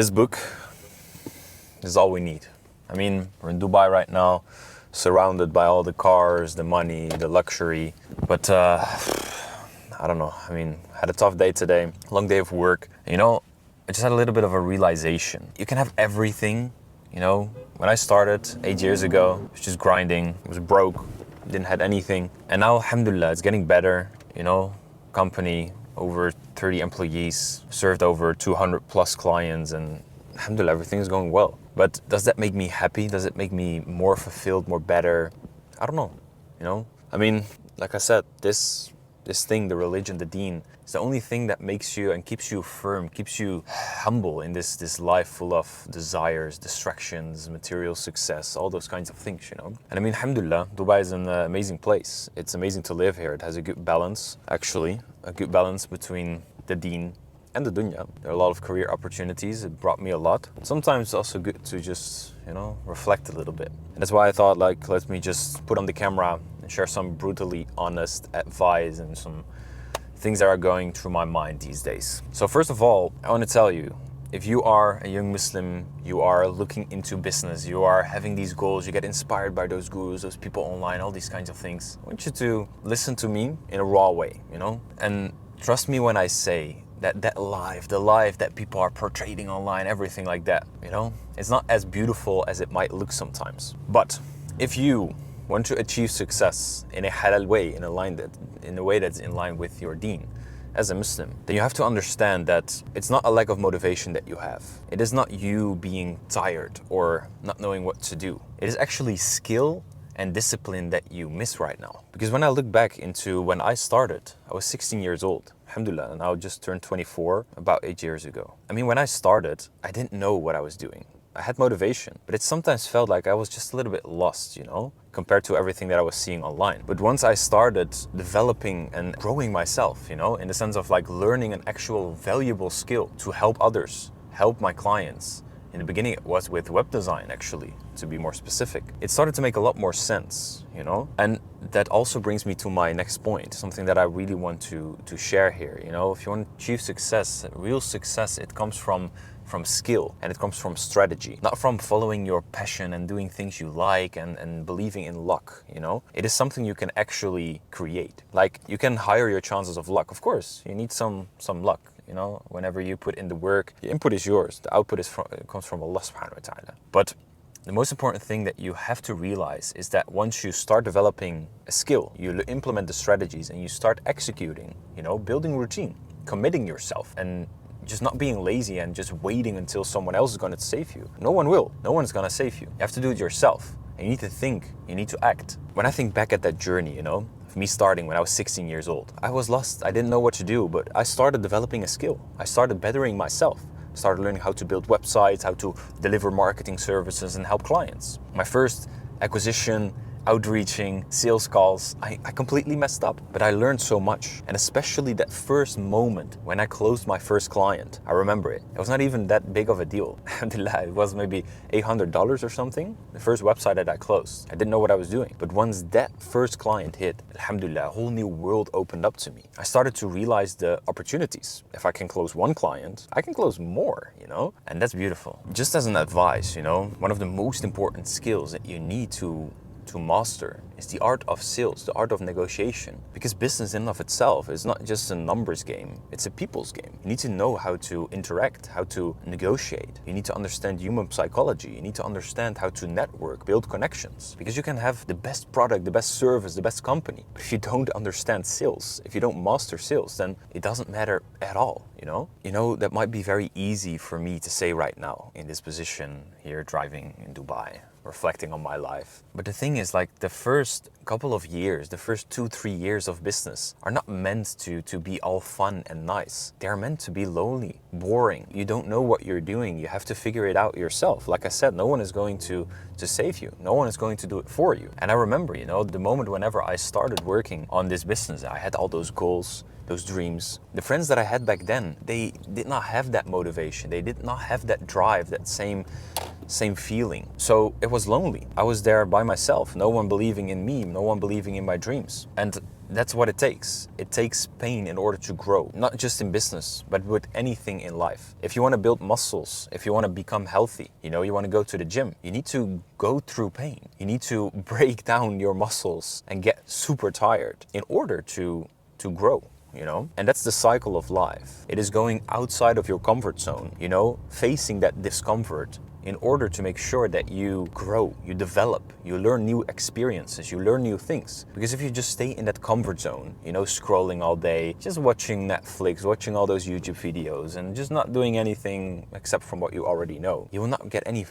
This book is all we need. I mean, we're in Dubai right now, surrounded by all the cars, the money, the luxury. But I don't know. I mean, had a tough day today, long day of work. You know, I just had a little bit of a realization. You can have everything, you know. When I started 8 years ago, I was just grinding, I was broke, didn't have anything. And now, alhamdulillah, it's getting better, you know. Company, over 30 employees, served over 200 plus clients, and alhamdulillah, everything is going well. But does that make me happy? Does it make me more fulfilled, more better? I don't know, you know? I mean, like I said, this thing, the religion, the deen, is the only thing that makes you and keeps you firm, keeps you humble in this life full of desires, distractions, material success, all those kinds of things, you know? And I mean, alhamdulillah, Dubai is an amazing place. It's amazing to live here. It has a good balance, actually, a good balance between the deen and the dunya. There are a lot of career opportunities. It brought me a lot. Sometimes it's also good to just, you know, reflect a little bit. And that's why I thought, like, let me just put on the camera and share some brutally honest advice and some things that are going through my mind these days. So first of all, I want to tell you, if you are a young Muslim, you are looking into business, you are having these goals, you get inspired by those gurus, those people online, all these kinds of things, I want you to listen to me in a raw way, you know? And trust me when I say that the life that people are portraying online, everything like that, you know, it's not as beautiful as it might look sometimes. But if you want to achieve success in a halal way, in a way that's in line with your deen as a Muslim, then you have to understand that it's not a lack of motivation that you have. It is not you being tired or not knowing what to do. It is actually skill and discipline that you miss right now. Because when I look back into when I started, I was 16 years old. Alhamdulillah, and I just turned 24 about 8 years ago. I mean, when I started, I didn't know what I was doing. I had motivation, but it sometimes felt like I was just a little bit lost, you know, compared to everything that I was seeing online. But once I started developing and growing myself, you know, in the sense of like learning an actual valuable skill to help others, help my clients. In the beginning, it was with web design, actually, to be more specific. It started to make a lot more sense, you know? And that also brings me to my next point, something that I really want to share here, you know? If you want to achieve success, real success, it comes from skill, and it comes from strategy, not from following your passion and doing things you like and believing in luck, you know? It is something you can actually create. Like, you can higher your chances of luck. Of course, you need some luck. You know, whenever you put in the work, the input is yours, the output comes from Allah subhanahu wa ta'ala. But the most important thing that you have to realize is that once you start developing a skill, you implement the strategies and you start executing, you know, building routine, committing yourself, and just not being lazy and just waiting until someone else is going to save you. No one will. No one's going to save you. You have to do it yourself. And you need to think. You need to act. When I think back at that journey, you know, me starting when I was 16 years old, I was lost. I didn't know what to do, but I started developing a skill. I started bettering myself. Started learning how to build websites, how to deliver marketing services and help clients. My first acquisition, outreaching, sales calls, I completely messed up, but I learned so much. And especially that first moment when I closed my first client, I remember it. It was not even that big of a deal. Alhamdulillah, it was maybe $800 or something. The first website that I closed. I didn't know what I was doing. But once that first client hit, alhamdulillah, a whole new world opened up to me. I started to realize the opportunities. If I can close one client, I can close more, you know? And that's beautiful. Just as an advice, you know, one of the most important skills that you need to master is the art of sales, the art of negotiation. Because business in and of itself is not just a numbers game, it's a people's game. You need to know how to interact, how to negotiate. You need to understand human psychology. You need to understand how to network, build connections. Because you can have the best product, the best service, the best company. But if you don't understand sales, if you don't master sales, then it doesn't matter at all, you know? You know, that might be very easy for me to say right now in this position here driving in Dubai, reflecting on my life. But the thing is, like, the first couple of years, the first 2-3 years of business are not meant to be all fun and nice. They are meant to be lonely, boring. You don't know what you're doing. You have to figure it out yourself. Like I said, no one is going to save you. No one is going to do it for you. And I remember, you know, the moment whenever I started working on this business, I had all those goals, those dreams. The friends that I had back then, they did not have that motivation. They did not have that drive, that same feeling. So it was lonely. I was there by myself, no one believing in me, no one believing in my dreams. And that's what it takes. It takes pain in order to grow, not just in business, but with anything in life. If you want to build muscles, if you want to become healthy, you want to go to the gym, you need to go through pain. You need to break down your muscles and get super tired in order to grow. And that's the cycle of life. It is going outside of your comfort zone, facing that discomfort in order to make sure that you grow, you develop, you learn new experiences, you learn new things. Because if you just stay in that comfort zone, scrolling all day, just watching Netflix, watching all those YouTube videos, and just not doing anything except from what you already know, you will not get any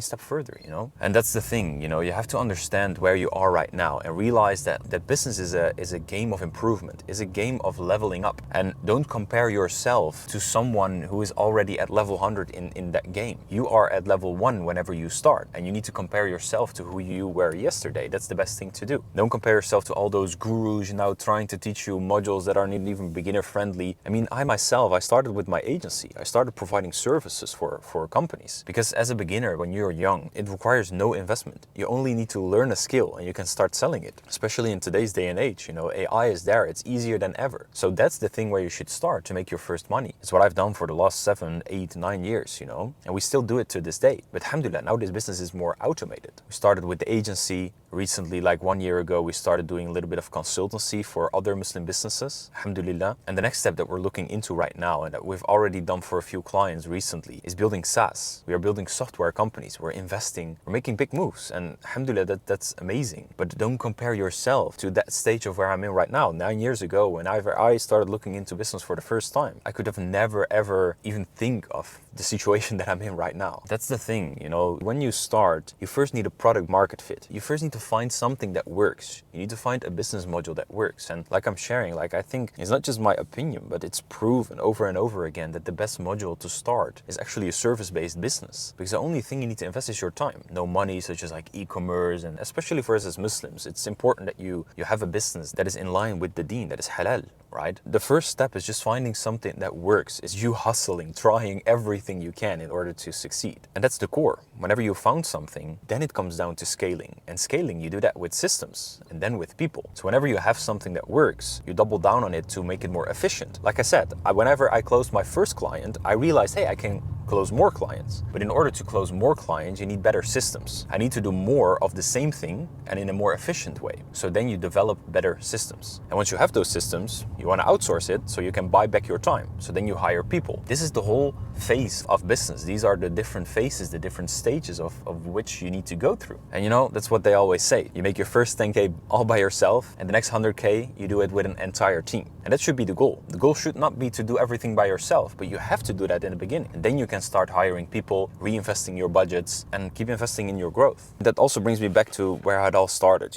step further, And that's the thing, you have to understand where you are right now and realize that business is a game of improvement, is a game of leveling up. And don't compare yourself to someone who is already at level 100 in that game. You are at level 1 whenever you start, and you need to compare yourself to who you were yesterday. That's the best thing to do. Don't compare yourself to all those gurus now trying to teach you modules that aren't even beginner friendly. I mean, I started with my agency. I started providing services for companies because as a beginner, when you're young, it requires no investment. You only need to learn a skill and you can start selling it. Especially in today's day and age, AI is there. It's easier than ever. So that's the thing where you should start to make your first money. It's what I've done for the last 7, 8, 9 years, and we still do it to this day. But alhamdulillah, now this business is more automated. We started with the agency. Recently, like 1 year ago, we started doing a little bit of consultancy for other Muslim businesses, alhamdulillah. And the next step that we're looking into right now, and that we've already done for a few clients recently, is building SaaS. We are building software companies. We're investing. We're making big moves. And alhamdulillah, that's amazing. But don't compare yourself to that stage of where I'm in right now. 9 years ago, when I started looking into business for the first time, I could have never, ever even think of the situation that I'm in right now. That's the thing, when you start, you first need a product market fit. You first need to find something that works. You need to find a business module that works. And like I'm sharing, I think it's not just my opinion, but it's proven over and over again that the best module to start is actually a service-based business. Because the only thing you need to invest is your time. No money, such as e-commerce, and especially for us as Muslims, it's important that you have a business that is in line with the deen, that is halal, right? The first step is just finding something that works, is you hustling, trying everything you can in order to succeed. And that's the core. Whenever you found something, then it comes down to scaling. And scaling, you do that with systems and then with people. So whenever you have something that works, you double down on it to make it more efficient. Like I said, whenever I closed my first client, I realized, hey, I can close more clients. But in order to close more clients, you need better systems. I need to do more of the same thing and in a more efficient way. So then you develop better systems. And once you have those systems, you want to outsource it so you can buy back your time. So then you hire people. This is the whole phase of business. These are the different phases, the different stages of which you need to go through. And that's what they always say. You make your first 10K all by yourself, and the next 100K, you do it with an entire team. And that should be the goal. The goal should not be to do everything by yourself, but you have to do that in the beginning. And then you can start hiring people, reinvesting your budgets, and keep investing in your growth. That also brings me back to where it all started,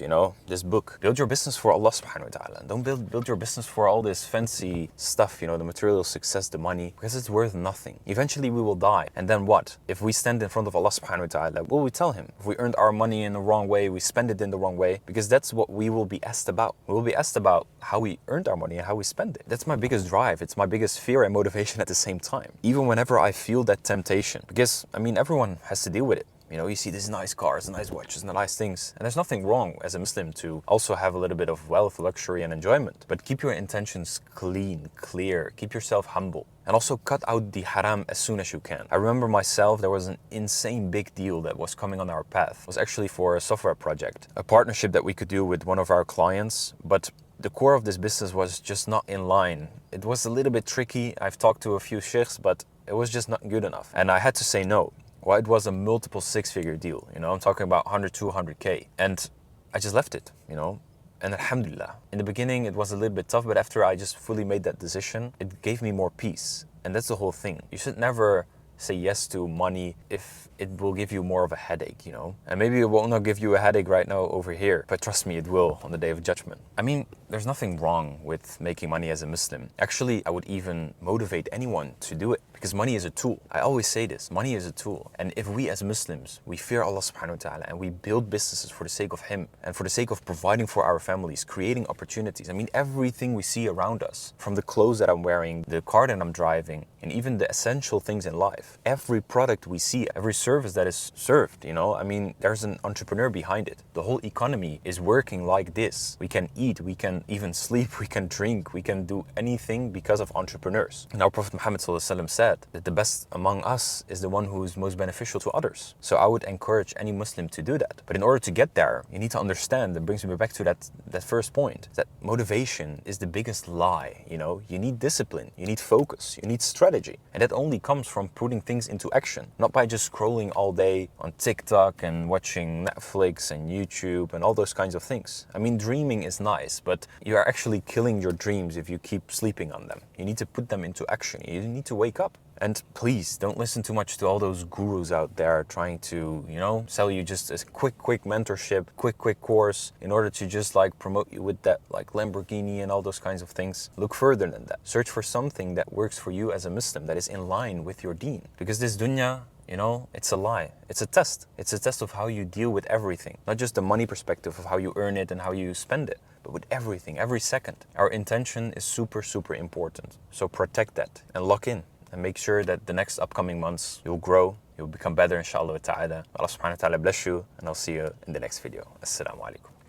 this book. Build your business for Allah subhanahu wa ta'ala. Don't build your business for all this fancy stuff, the material success, the money, because it's worth nothing. Eventually we will die. And then what? If we stand in front of Allah subhanahu wa ta'ala, what will we tell him? If we earned our money in the wrong way, we spend it in the wrong way, because that's what we will be asked about. We will be asked about how we earned our money and how we spend it. That's my biggest drive. It's my biggest fear and motivation at the same time. Even whenever I feel that temptation, because everyone has to deal with it. You see these nice cars, nice watches, and nice things. And there's nothing wrong as a Muslim to also have a little bit of wealth, luxury, and enjoyment. But keep your intentions clean, clear. Keep yourself humble. And also cut out the haram as soon as you can. I remember myself, there was an insane big deal that was coming on our path. It was actually for a software project, a partnership that we could do with one of our clients. But the core of this business was just not in line. It was a little bit tricky. I've talked to a few sheikhs, but it was just not good enough. And I had to say no. Well, it was a multiple 6-figure deal, I'm talking about 100, 200K. And I just left it, And alhamdulillah, in the beginning it was a little bit tough, but after I just fully made that decision, it gave me more peace. And that's the whole thing. You should never say yes to money if it will give you more of a headache, And maybe it will not give you a headache right now over here, but trust me, it will on the day of judgment. There's nothing wrong with making money as a Muslim. Actually, I would even motivate anyone to do it because money is a tool. I always say this, money is a tool. And if we as Muslims, we fear Allah subhanahu wa ta'ala and we build businesses for the sake of Him and for the sake of providing for our families, creating opportunities. Everything we see around us, from the clothes that I'm wearing, the car that I'm driving, and even the essential things in life, life. Every product we see, every service that is served, you know, I mean, there's an entrepreneur behind it. The whole economy is working like this. We can eat, we can even sleep, we can drink, we can do anything because of entrepreneurs. And our Prophet Muhammad ﷺ said that the best among us is the one who is most beneficial to others. So I would encourage any Muslim to do that. But in order to get there, you need to understand, and brings me back to that first point, that motivation is the biggest lie. You know, you need discipline, you need focus, you need strategy. And that only comes from putting things into action, not by just scrolling all day on TikTok and watching Netflix and YouTube and all those kinds of things. I mean, dreaming is nice, but you are actually killing your dreams if you keep sleeping on them. You need to put them into action. You need to wake up. And please don't listen too much to all those gurus out there trying to, you know, sell you just a quick mentorship, quick course in order to just like promote you with that like Lamborghini and all those kinds of things. Look further than that. Search for something that works for you as a Muslim, that is in line with your deen. Because this dunya, you know, it's a lie. It's a test. It's a test of how you deal with everything. Not just the money perspective of how you earn it and how you spend it, but with everything, every second. Our intention is super important. So protect that and lock in. And make sure that the next upcoming months you'll grow, you'll become better, inshallah ta'ala. Allah subhanahu wa ta'ala bless you, and I'll see you in the next video. Assalamu alaikum.